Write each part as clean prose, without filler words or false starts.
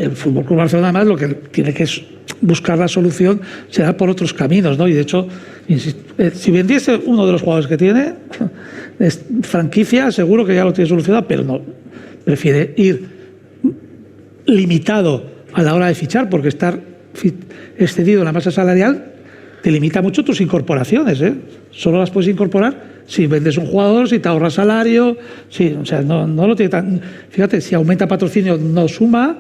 el Fútbol Club Barcelona además lo que tiene que buscar la solución será por otros caminos, ¿no? Y de hecho, si vendiese uno de los jugadores que tiene, franquicia, seguro que ya lo tiene solucionado, pero no, prefiere ir limitado a la hora de fichar, porque estar excedido en la masa salarial te limita mucho tus incorporaciones, ¿eh? Solo las puedes incorporar si vendes un jugador, si te ahorras salario, sí, o sea, no lo tiene tan... Fíjate, si aumenta patrocinio no suma.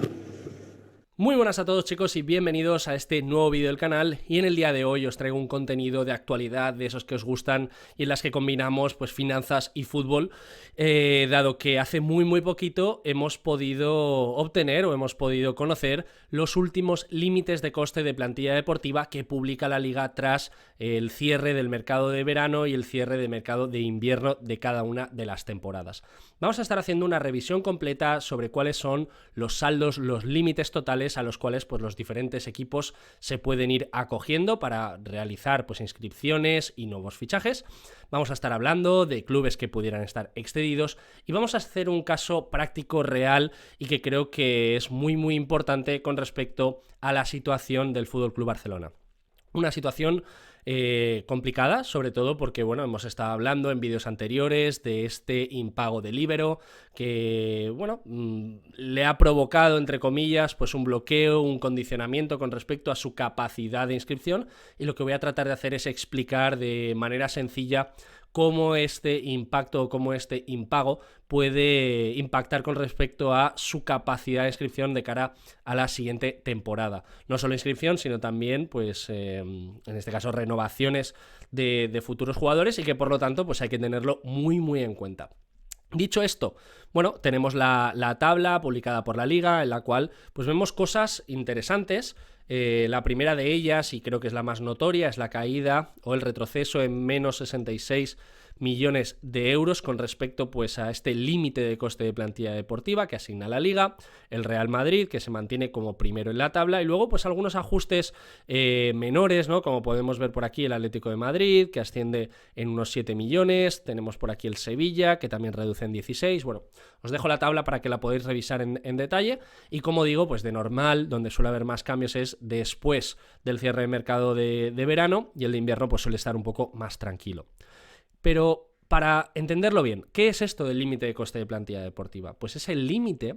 Muy buenas a todos, chicos, y bienvenidos a este nuevo vídeo del canal. Y en el día de hoy os traigo un contenido de actualidad, de esos que os gustan y en las que combinamos pues finanzas y fútbol, dado que hace muy poquito hemos podido obtener o hemos podido conocer los últimos límites de coste de plantilla deportiva que publica la Liga tras el cierre del mercado de verano y el cierre del mercado de invierno de cada una de las temporadas. Vamos a estar haciendo una revisión completa sobre cuáles son los saldos, los límites totales a los cuales pues, los diferentes equipos se pueden ir acogiendo para realizar pues, inscripciones y nuevos fichajes. Vamos a estar hablando de clubes que pudieran estar excedidos y vamos a hacer un caso práctico real y que creo que es muy importante con respecto a la situación del FC Barcelona. Una situación complicada, sobre todo porque, bueno, hemos estado hablando en vídeos anteriores de este impago de Líbero que, bueno, le ha provocado, entre comillas, pues un bloqueo, un condicionamiento con respecto a su capacidad de inscripción, y lo que voy a tratar de hacer es explicar de manera sencilla cómo este impacto o cómo este impago puede impactar con respecto a su capacidad de inscripción de cara a la siguiente temporada. No solo inscripción, sino también, pues, en este caso, renovaciones de futuros jugadores, y que por lo tanto pues hay que tenerlo muy en cuenta. Dicho esto, bueno, tenemos la tabla publicada por la Liga, en la cual pues vemos cosas interesantes. La primera de ellas, y creo que es la más notoria, es la caída o el retroceso en menos 66 millones de euros con respecto pues a este límite de coste de plantilla deportiva que asigna la Liga, el Real Madrid, que se mantiene como primero en la tabla, y luego pues algunos ajustes menores, ¿no? Como podemos ver por aquí el Atlético de Madrid, que asciende en unos 7 millones, tenemos por aquí el Sevilla, que también reduce en 16, bueno, os dejo la tabla para que la podáis revisar en detalle, y como digo, pues de normal, donde suele haber más cambios es después del cierre de mercado de verano, y el de invierno pues suele estar un poco más tranquilo. Pero para entenderlo bien, ¿qué es esto del límite de coste de plantilla deportiva? Pues es el límite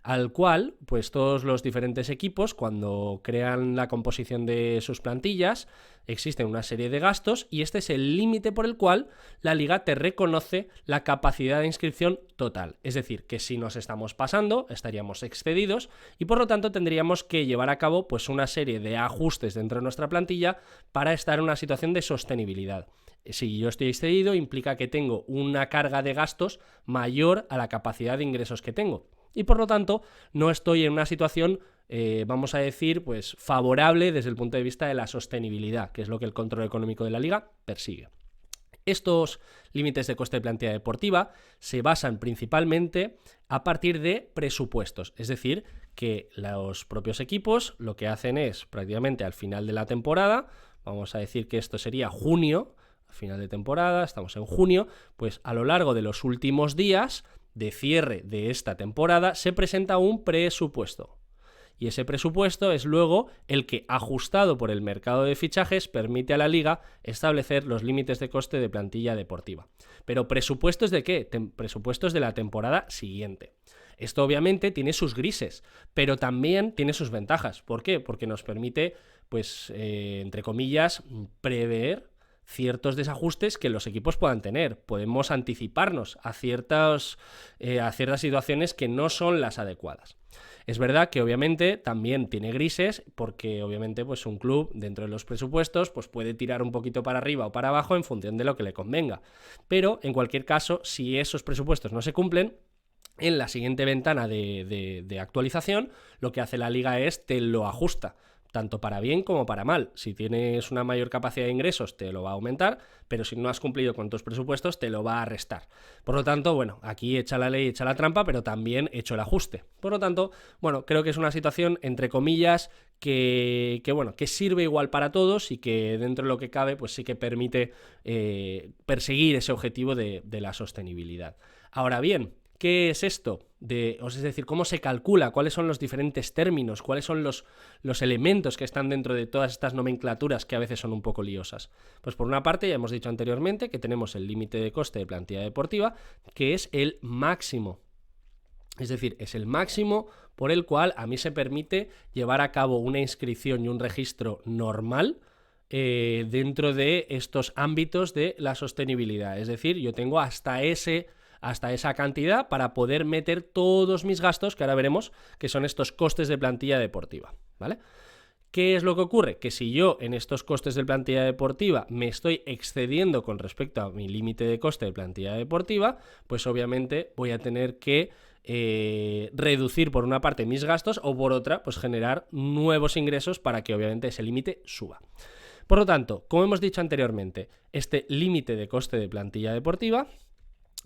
al cual pues todos los diferentes equipos, cuando crean la composición de sus plantillas, existen una serie de gastos, y este es el límite por el cual la Liga te reconoce la capacidad de inscripción total. Es decir, que si nos estamos pasando, estaríamos excedidos, y por lo tanto tendríamos que llevar a cabo pues una serie de ajustes dentro de nuestra plantilla para estar en una situación de sostenibilidad. Si yo estoy excedido, implica que tengo una carga de gastos mayor a la capacidad de ingresos que tengo, y por lo tanto no estoy en una situación, vamos a decir, pues favorable desde el punto de vista de la sostenibilidad, que es lo que el control económico de la Liga persigue. Estos límites de coste de plantilla deportiva se basan principalmente a partir de presupuestos, es decir, que los propios equipos lo que hacen es prácticamente al final de la temporada, vamos a decir que esto sería junio, final de temporada, estamos en junio, pues a lo largo de los últimos días de cierre de esta temporada se presenta un presupuesto. Y ese presupuesto es luego el que, ajustado por el mercado de fichajes, permite a la Liga establecer los límites de coste de plantilla deportiva. Pero ¿presupuestos de qué? Presupuestos de la temporada siguiente. Esto obviamente tiene sus grises, pero también tiene sus ventajas. ¿Por qué? Porque nos permite, pues, entre comillas, prever ciertos desajustes que los equipos puedan tener. Podemos anticiparnos a ciertas situaciones que no son las adecuadas. Es verdad que obviamente también tiene grises, porque obviamente pues un club dentro de los presupuestos pues puede tirar un poquito para arriba o para abajo en función de lo que le convenga. Pero en cualquier caso, si esos presupuestos no se cumplen, en la siguiente ventana de actualización, lo que hace la Liga es te lo ajusta, tanto para bien como para mal. Si tienes una mayor capacidad de ingresos, te lo va a aumentar, pero si no has cumplido con tus presupuestos, te lo va a restar. Por lo tanto, bueno, aquí echa la ley, echa la trampa, pero también hecho el ajuste. Por lo tanto, bueno, creo que es una situación, entre comillas, que sirve igual para todos, y que dentro de lo que cabe, pues sí que permite perseguir ese objetivo de la sostenibilidad. Ahora bien, ¿Qué es esto? Es decir, ¿cómo se calcula? ¿Cuáles son los diferentes términos? ¿Cuáles son los elementos que están dentro de todas estas nomenclaturas que a veces son un poco liosas? Pues por una parte, ya hemos dicho anteriormente que tenemos el límite de coste de plantilla deportiva, que es el máximo. Es decir, es el máximo por el cual a mí se permite llevar a cabo una inscripción y un registro normal dentro de estos ámbitos de la sostenibilidad. Es decir, yo tengo hasta esa cantidad para poder meter todos mis gastos, que ahora veremos que son estos costes de plantilla deportiva, ¿vale? ¿Qué es lo que ocurre? Que si yo en estos costes de plantilla deportiva me estoy excediendo con respecto a mi límite de coste de plantilla deportiva, pues obviamente voy a tener que reducir por una parte mis gastos o por otra pues generar nuevos ingresos para que obviamente ese límite suba. Por lo tanto, como hemos dicho anteriormente, este límite de coste de plantilla deportiva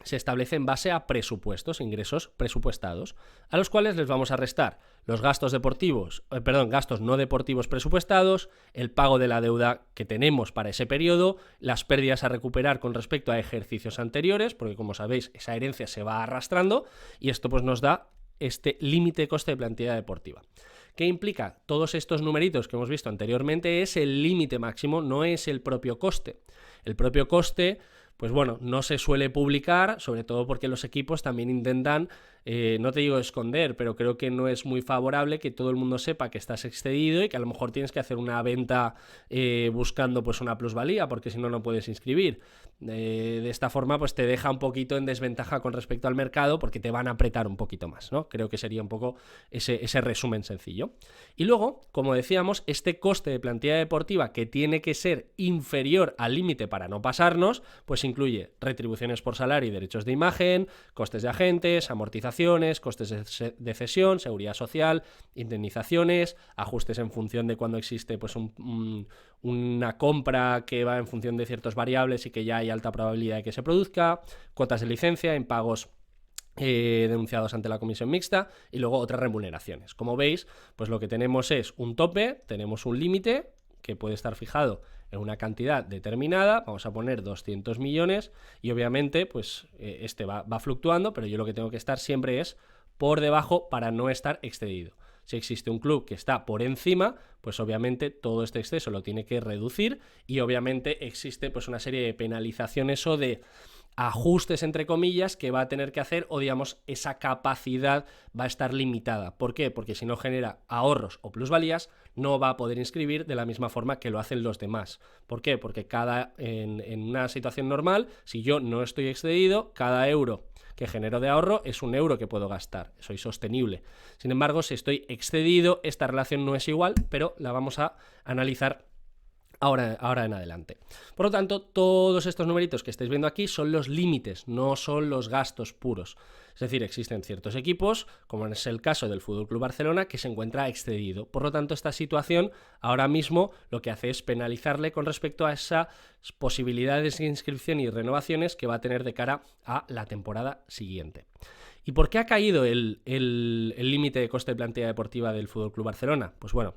se establece en base a presupuestos, ingresos presupuestados, a los cuales les vamos a restar los gastos gastos no deportivos presupuestados, el pago de la deuda que tenemos para ese periodo, las pérdidas a recuperar con respecto a ejercicios anteriores, porque como sabéis, esa herencia se va arrastrando y esto pues nos da este límite de coste de plantilla deportiva. ¿Qué implica? Todos estos numeritos que hemos visto anteriormente es el límite máximo, no es el propio coste. El propio coste, pues bueno, no se suele publicar, sobre todo porque los equipos también intentan, no te digo esconder, pero creo que no es muy favorable que todo el mundo sepa que estás excedido y que a lo mejor tienes que hacer una venta buscando pues una plusvalía, porque si no, no puedes inscribir. De esta forma, pues te deja un poquito en desventaja con respecto al mercado porque te van a apretar un poquito más, ¿no? Creo que sería un poco ese resumen sencillo. Y luego, como decíamos, este coste de plantilla deportiva que tiene que ser inferior al límite para no pasarnos, pues incluye retribuciones por salario y derechos de imagen, costes de agentes, amortizaciones, costes de cesión, seguridad social, indemnizaciones, ajustes en función de cuando existe pues una compra que va en función de ciertas variables y que ya hay alta probabilidad de que se produzca, cuotas de licencia, impagos denunciados ante la comisión mixta y luego otras remuneraciones. Como veis, pues lo que tenemos es un tope, tenemos un límite que puede estar fijado en una cantidad determinada, vamos a poner 200 millones y obviamente pues este va fluctuando, pero yo lo que tengo que estar siempre es por debajo para no estar excedido. Si existe un club que está por encima, pues obviamente todo este exceso lo tiene que reducir y obviamente existe pues una serie de penalizaciones o de ajustes entre comillas que va a tener que hacer o digamos esa capacidad va a estar limitada. ¿Por qué? Porque si no genera ahorros o plusvalías no va a poder inscribir de la misma forma que lo hacen los demás. ¿Por qué? Porque en una situación normal, si yo no estoy excedido, cada euro que genero de ahorro es un euro que puedo gastar, soy sostenible. Sin embargo, si estoy excedido, esta relación no es igual, pero la vamos a analizar ahora en adelante. Por lo tanto, todos estos numeritos que estáis viendo aquí son los límites, no son los gastos puros. Es decir, existen ciertos equipos, como es el caso del FC Barcelona, que se encuentra excedido. Por lo tanto, esta situación ahora mismo lo que hace es penalizarle con respecto a esas posibilidades de inscripción y renovaciones que va a tener de cara a la temporada siguiente. ¿Y por qué ha caído el límite de coste de plantilla deportiva del FC Barcelona? Pues bueno,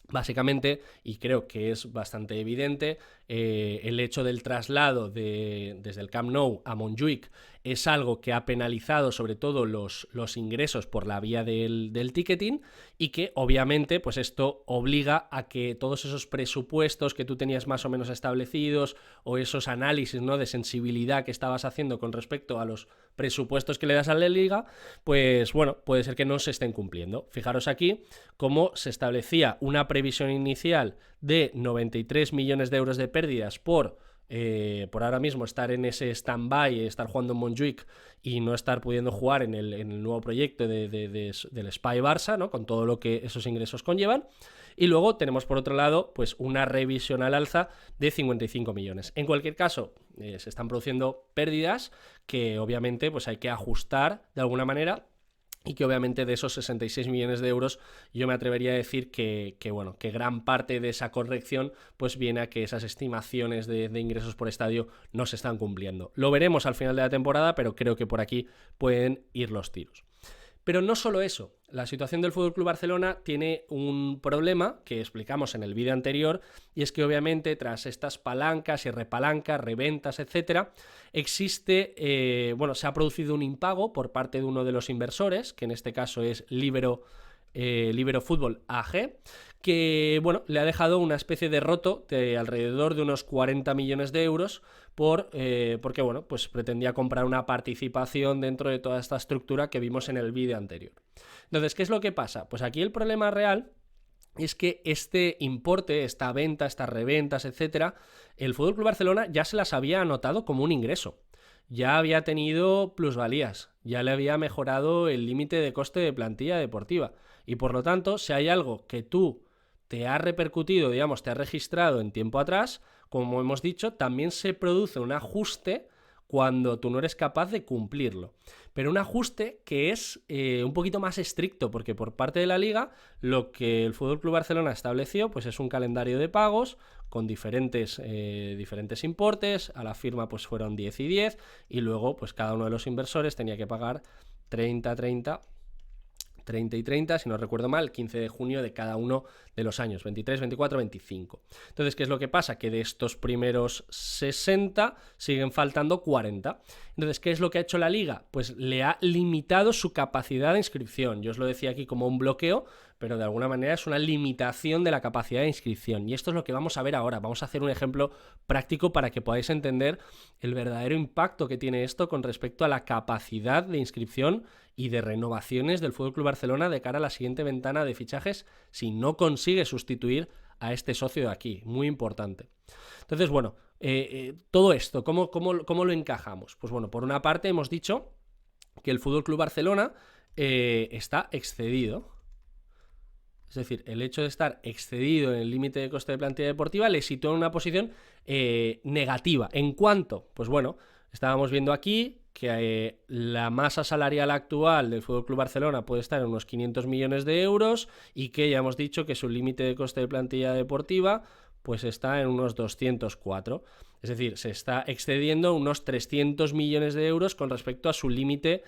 básicamente, y creo que es bastante evidente, el hecho del traslado desde el Camp Nou a Montjuïc es algo que ha penalizado sobre todo los ingresos por la vía del ticketing y que obviamente pues esto obliga a que todos esos presupuestos que tú tenías más o menos establecidos o esos análisis, ¿no?, de sensibilidad que estabas haciendo con respecto a los presupuestos que le das a la liga, pues bueno, puede ser que no se estén cumpliendo. Fijaros aquí cómo se establecía una previsión inicial de 93 millones de euros de pérdidas por ahora mismo estar en ese stand-by, estar jugando en Montjuïc y no estar pudiendo jugar en el nuevo proyecto del Spy Barça, ¿no?, con todo lo que esos ingresos conllevan. Y luego tenemos por otro lado pues una revisión al alza de 55 millones. En cualquier caso, se están produciendo pérdidas que obviamente pues hay que ajustar de alguna manera y que obviamente de esos 66 millones de euros yo me atrevería a decir que gran parte de esa corrección pues viene a que esas estimaciones de ingresos por estadio no se están cumpliendo. Lo veremos al final de la temporada, pero creo que por aquí pueden ir los tiros. Pero no solo eso, la situación del FC Barcelona tiene un problema que explicamos en el vídeo anterior, y es que obviamente tras estas palancas y repalancas, reventas, etcétera, existe, se ha producido un impago por parte de uno de los inversores, que en este caso es Libero Fútbol AG, que le ha dejado una especie de roto de alrededor de unos 40 millones de euros porque pues pretendía comprar una participación dentro de toda esta estructura que vimos en el vídeo anterior. Entonces, ¿qué es lo que pasa? Pues aquí el problema real es que este importe, esta venta, estas reventas, etcétera, el FC Barcelona ya se las había anotado como un ingreso. Ya había tenido plusvalías, ya le había mejorado el límite de coste de plantilla deportiva. Y por lo tanto, si hay algo que tú te has repercutido, digamos, te has registrado en tiempo atrás, como hemos dicho, también se produce un ajuste cuando tú no eres capaz de cumplirlo. Pero un ajuste que es un poquito más estricto, porque por parte de la Liga lo que el FC Barcelona estableció pues es un calendario de pagos con diferentes importes. A la firma pues fueron 10 y 10, y luego pues cada uno de los inversores tenía que pagar 30 y 30, si no recuerdo mal, 15 de junio de cada uno de los años, 23, 24, 25. Entonces, ¿qué es lo que pasa? Que de estos primeros 60 siguen faltando 40. Entonces, ¿qué es lo que ha hecho la Liga? Pues le ha limitado su capacidad de inscripción. Yo os lo decía aquí como un bloqueo, pero de alguna manera es una limitación de la capacidad de inscripción. Y esto es lo que vamos a ver ahora. Vamos a hacer un ejemplo práctico para que podáis entender el verdadero impacto que tiene esto con respecto a la capacidad de inscripción y de renovaciones del FC Barcelona de cara a la siguiente ventana de fichajes si no consigue sustituir a este socio de aquí. Muy importante. Entonces, todo esto, ¿cómo lo encajamos? Pues por una parte hemos dicho que el FC Barcelona está excedido. Es decir, el hecho de estar excedido en el límite de coste de plantilla deportiva le sitúa en una posición negativa. ¿En cuánto? Pues estábamos viendo aquí que la masa salarial actual del FC Barcelona puede estar en unos 500 millones de euros y que ya hemos dicho que su límite de coste de plantilla deportiva pues está en unos 204. Es decir, se está excediendo unos 300 millones de euros con respecto a su límite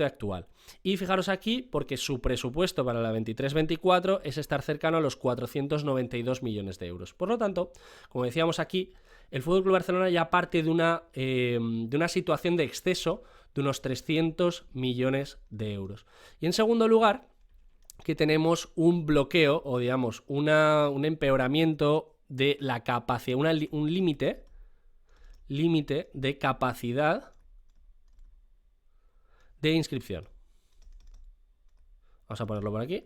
actual. Y fijaros aquí, porque su presupuesto para la 23-24 es estar cercano a los 492 millones de euros. Por lo tanto, como decíamos aquí, el FC Barcelona ya parte de una situación de exceso de unos 300 millones de euros. Y en segundo lugar, que tenemos un bloqueo o digamos un empeoramiento de la capacidad, un límite de capacidad de inscripción. Vamos a ponerlo por aquí.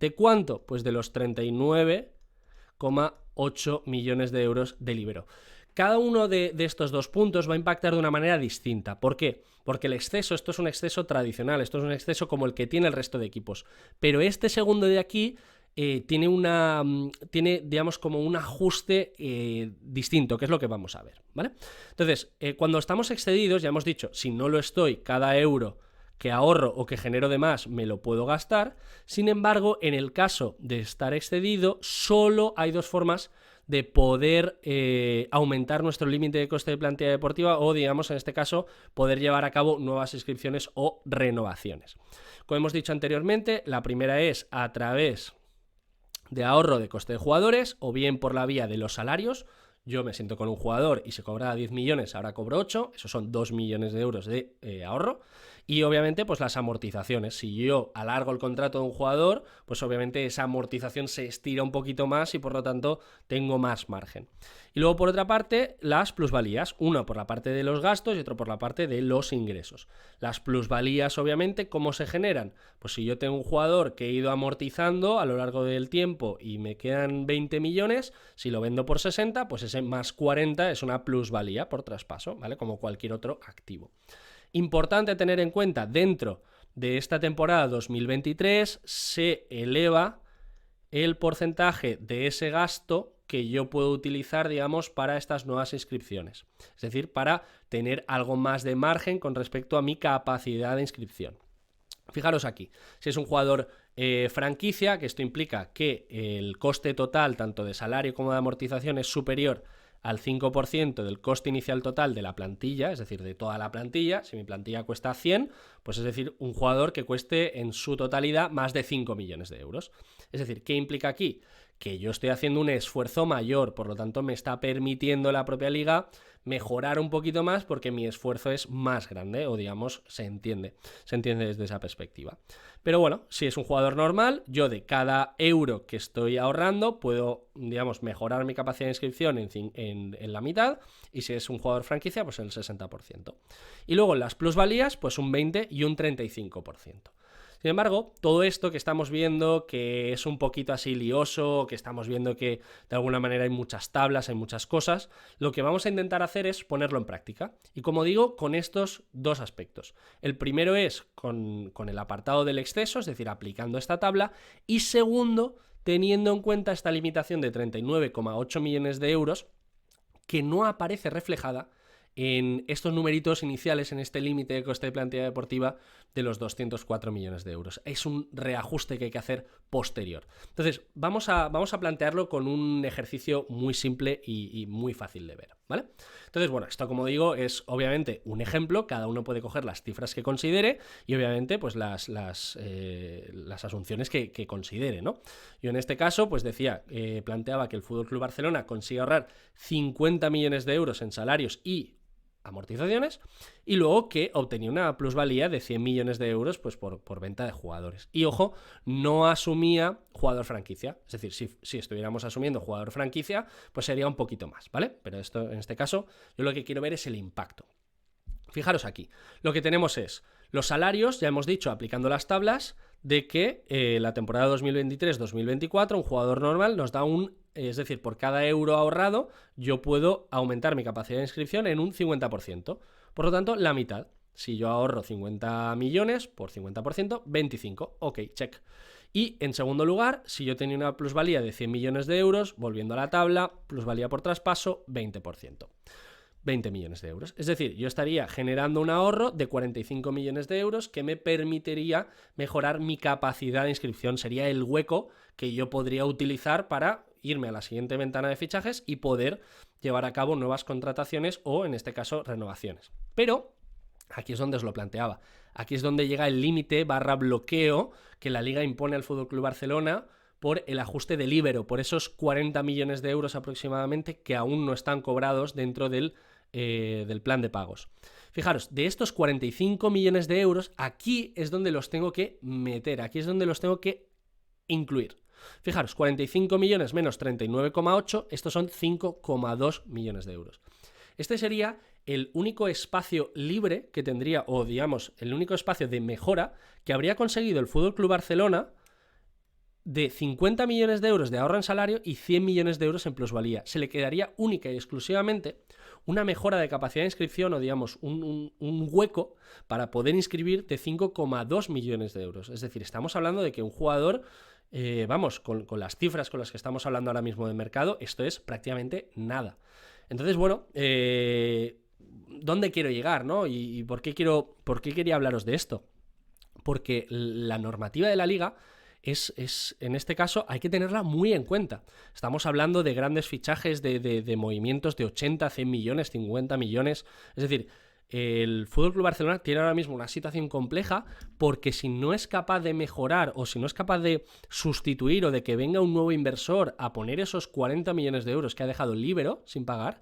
¿De cuánto? Pues de los 39,8 millones de euros de Libero. Cada uno de estos dos puntos va a impactar de una manera distinta. ¿Por qué? Porque el exceso, esto es un exceso tradicional, esto es un exceso como el que tiene el resto de equipos. Pero este segundo de aquí tiene, digamos, como un ajuste distinto, que es lo que vamos a ver, ¿vale? Entonces, cuando estamos excedidos, ya hemos dicho, si no lo estoy, cada euro que ahorro o que genero de más me lo puedo gastar. Sin embargo, en el caso de estar excedido, solo hay dos formas de poder aumentar nuestro límite de coste de plantilla deportiva o, digamos, en este caso, poder llevar a cabo nuevas inscripciones o renovaciones. Como hemos dicho anteriormente, la primera es a través de ahorro de coste de jugadores o bien por la vía de los salarios. Yo me siento con un jugador y se cobraba 10 millones, ahora cobro 8, esos son 2 millones de euros de ahorro. Y obviamente pues las amortizaciones, si yo alargo el contrato de un jugador, pues obviamente esa amortización se estira un poquito más y por lo tanto tengo más margen. Y luego por otra parte las plusvalías, uno por la parte de los gastos y otro por la parte de los ingresos. Las plusvalías obviamente, ¿cómo se generan? Pues si yo tengo un jugador que he ido amortizando a lo largo del tiempo y me quedan 20 millones, si lo vendo por 60, pues ese más 40 es una plusvalía por traspaso, ¿vale? Como cualquier otro activo. Importante tener en cuenta, dentro de esta temporada 2023 se eleva el porcentaje de ese gasto que yo puedo utilizar, digamos, para estas nuevas inscripciones. Es decir, para tener algo más de margen con respecto a mi capacidad de inscripción. Fijaros aquí, si es un jugador franquicia, que esto implica que el coste total tanto de salario como de amortización es superior al 5% del coste inicial total de la plantilla, es decir, de toda la plantilla. Si mi plantilla cuesta 100, pues es decir, un jugador que cueste en su totalidad más de 5 millones de euros. Es decir, ¿qué implica aquí? Que yo estoy haciendo un esfuerzo mayor, por lo tanto me está permitiendo la propia liga mejorar un poquito más porque mi esfuerzo es más grande, o digamos, se entiende desde esa perspectiva. Pero bueno, si es un jugador normal, yo de cada euro que estoy ahorrando puedo, digamos, mejorar mi capacidad de inscripción en la mitad, y si es un jugador franquicia, pues el 60%. Y luego en las plusvalías, pues un 20 y un 35%. Sin embargo, todo esto que estamos viendo, que es un poquito así lioso, que estamos viendo que de alguna manera hay muchas tablas, hay muchas cosas, lo que vamos a intentar hacer es ponerlo en práctica. Y como digo, con estos dos aspectos. El primero es con el apartado del exceso, es decir, aplicando esta tabla, y segundo, teniendo en cuenta esta limitación de 39,8 millones de euros que no aparece reflejada en estos numeritos iniciales, en este límite de coste de plantilla deportiva de los 204 millones de euros. Es un reajuste que hay que hacer posterior. Entonces, vamos a plantearlo con un ejercicio muy simple y muy fácil de ver, ¿vale? Entonces, bueno, esto, como digo, es obviamente un ejemplo. Cada uno puede coger las cifras que considere y obviamente pues las asunciones que considere, ¿no? Yo en este caso, pues decía, planteaba que el FC Barcelona consigue ahorrar 50 millones de euros en salarios y amortizaciones, y luego que obtenía una plusvalía de 100 millones de euros pues por venta de jugadores. Y ojo, no asumía jugador franquicia, es decir, si estuviéramos asumiendo jugador franquicia, pues sería un poquito más, ¿vale? Pero esto, en este caso, yo lo que quiero ver es el impacto. Fijaros aquí, lo que tenemos es los salarios, ya hemos dicho, aplicando las tablas, de que la temporada 2023-2024 un jugador normal nos da es decir, por cada euro ahorrado yo puedo aumentar mi capacidad de inscripción en un 50%. Por lo tanto, la mitad. Si yo ahorro 50 millones por 50%, 25. Ok, check. Y en segundo lugar, si yo tenía una plusvalía de 100 millones de euros, volviendo a la tabla, plusvalía por traspaso, 20%. 20 millones de euros. Es decir, yo estaría generando un ahorro de 45 millones de euros que me permitiría mejorar mi capacidad de inscripción. Sería el hueco que yo podría utilizar para irme a la siguiente ventana de fichajes y poder llevar a cabo nuevas contrataciones o, en este caso, renovaciones. Pero aquí es donde os lo planteaba. Aquí es donde llega el límite / bloqueo que la Liga impone al FC Barcelona por el ajuste del líbero, por esos 40 millones de euros aproximadamente que aún no están cobrados dentro del plan de pagos. Fijaros, de estos 45 millones de euros, aquí es donde los tengo que meter, aquí es donde los tengo que incluir. Fijaros, 45 millones menos 39,8, estos son 5,2 millones de euros. Este sería el único espacio libre que tendría, o digamos, el único espacio de mejora que habría conseguido el FC Barcelona de 50 millones de euros de ahorro en salario y 100 millones de euros en plusvalía. Se le quedaría única y exclusivamente una mejora de capacidad de inscripción o, digamos, un hueco para poder inscribir de 5,2 millones de euros. Es decir, estamos hablando de que un jugador, con las cifras con las que estamos hablando ahora mismo de mercado, esto es prácticamente nada. Entonces, bueno, ¿dónde quiero llegar, no? ¿Y por qué quería hablaros de esto? Porque la normativa de la Liga es en este caso hay que tenerla muy en cuenta. Estamos hablando de grandes fichajes de movimientos de 80, 100 millones, 50 millones. Es decir, el FC Barcelona tiene ahora mismo una situación compleja porque si no es capaz de mejorar o si no es capaz de sustituir o de que venga un nuevo inversor a poner esos 40 millones de euros que ha dejado el líbero sin pagar,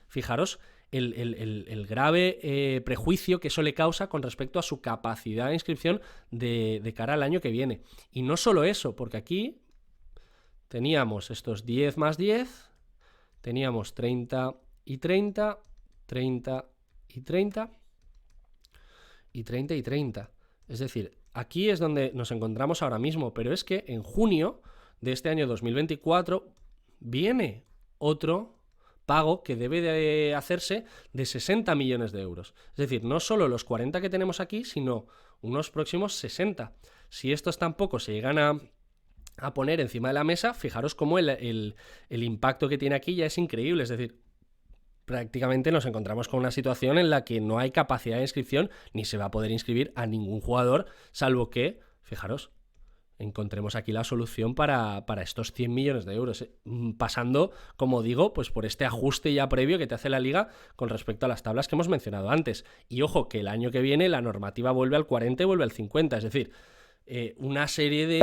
fijaros el grave prejuicio que eso le causa con respecto a su capacidad de inscripción de cara al año que viene. Y no solo eso, porque aquí teníamos estos 10 más 10, teníamos 30 y 30, 30 y 30 y 30 y 30. Es decir, aquí es donde nos encontramos ahora mismo, pero es que en junio de este año 2024 viene otro pago que debe de hacerse de 60 millones de euros. Es decir, no solo los 40 que tenemos aquí, sino unos próximos 60. Si estos tampoco se llegan a poner encima de la mesa, fijaros cómo el impacto que tiene aquí ya es increíble. Es decir, prácticamente nos encontramos con una situación en la que no hay capacidad de inscripción ni se va a poder inscribir a ningún jugador, salvo que, fijaros, encontremos aquí la solución para estos 100 millones de euros, pasando, como digo, pues por este ajuste ya previo que te hace la Liga con respecto a las tablas que hemos mencionado antes. Y ojo, que el año que viene la normativa vuelve al 40 y vuelve al 50, es decir, una serie de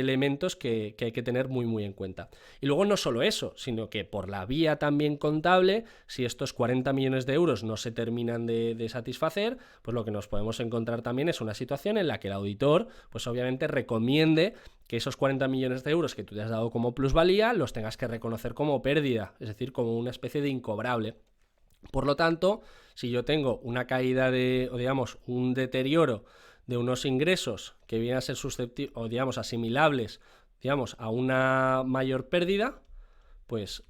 elementos que hay que tener muy en cuenta. Y luego no solo eso, sino que por la vía también contable, si estos 40 millones de euros no se terminan de satisfacer, pues lo que nos podemos encontrar también es una situación en la que el auditor, pues obviamente recomiende que esos 40 millones de euros que tú te has dado como plusvalía los tengas que reconocer como pérdida, es decir, como una especie de incobrable. Por lo tanto, si yo tengo una caída o digamos, un deterioro de unos ingresos que vienen a ser susceptibles o digamos asimilables, digamos, a una mayor pérdida, pues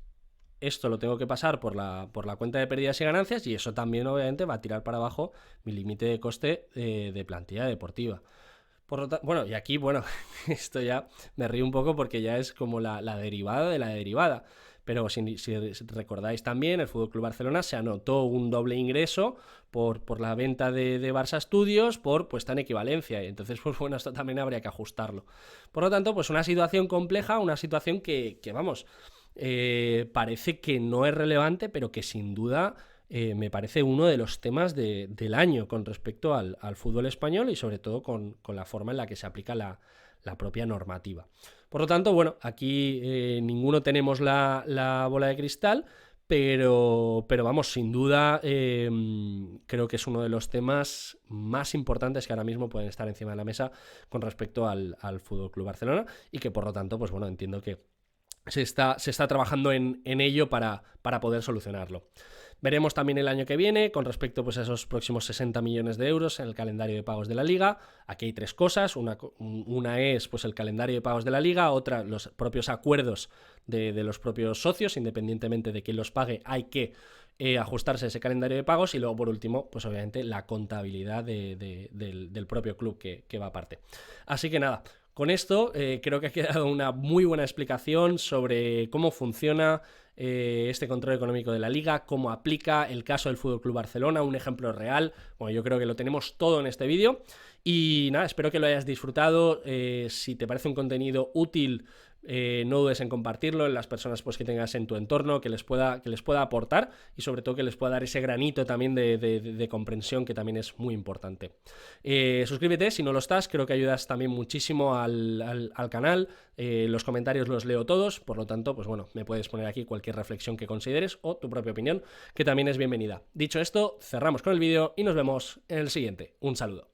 esto lo tengo que pasar por la cuenta de pérdidas y ganancias, y eso también obviamente va a tirar para abajo mi límite de coste de plantilla deportiva. Por lo tanto, bueno, y aquí, bueno, esto ya me río un poco porque ya es como la derivada de la derivada. Pero si recordáis también, el FC Barcelona se anotó un doble ingreso por la venta de Barça Studios por puesta en equivalencia. Y entonces, pues bueno, esto también habría que ajustarlo. Por lo tanto, pues una situación compleja, una situación que vamos, parece que no es relevante, pero que sin duda me parece uno de los temas del año con respecto al fútbol español y sobre todo con la forma en la que se aplica la propia normativa. Por lo tanto, bueno, aquí ninguno tenemos la bola de cristal, pero vamos, sin duda creo que es uno de los temas más importantes que ahora mismo pueden estar encima de la mesa con respecto al FC Barcelona, y que por lo tanto, pues bueno, entiendo que se está trabajando en ello para poder solucionarlo. Veremos también el año que viene con respecto pues, a esos próximos 60 millones de euros en el calendario de pagos de la Liga. Aquí hay tres cosas. Una es pues, el calendario de pagos de la Liga, otra los propios acuerdos de los propios socios, independientemente de quién los pague, hay que ajustarse a ese calendario de pagos, y luego por último, pues obviamente la contabilidad del propio club que va aparte. Así que nada, con esto creo que ha quedado una muy buena explicación sobre cómo funciona este control económico de la Liga, cómo aplica el caso del FC Barcelona, un ejemplo real. Bueno, yo creo que lo tenemos todo en este vídeo. Y nada, espero que lo hayas disfrutado. Si te parece un contenido útil, no dudes en compartirlo en las personas pues, que tengas en tu entorno, que les pueda aportar, y sobre todo que les pueda dar ese granito también de comprensión, que también es muy importante. Suscríbete si no lo estás, creo que ayudas también muchísimo al canal. Los comentarios los leo todos, por lo tanto, pues bueno, me puedes poner aquí cualquier reflexión que consideres o tu propia opinión, que también es bienvenida. Dicho esto, cerramos con el vídeo y nos vemos en el siguiente. Un saludo.